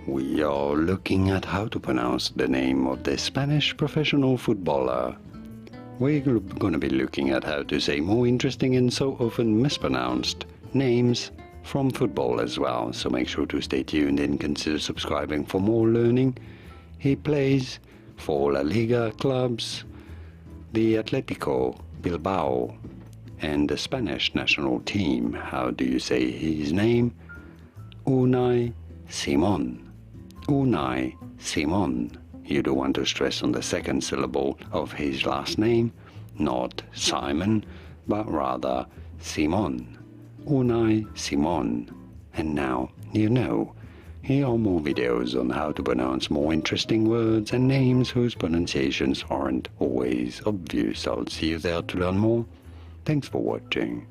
We are looking at how to pronounce the name of the Spanish professional footballer. We're going to be looking at how to say more interesting and so often mispronounced names from football as well, so make sure to stay tuned and consider subscribing for more learning. He plays for La Liga clubs, the Atletico Bilbao, and the Spanish national team. How do you say his name? Unai Simón. Unai Simón. You do want to stress on the second syllable of his last name, not Simon, but rather Simón. Unai Simón. And now you know. Here are more videos on how to pronounce more interesting words and names whose pronunciations aren't always obvious. I'll see you there to learn more. Thanks for watching.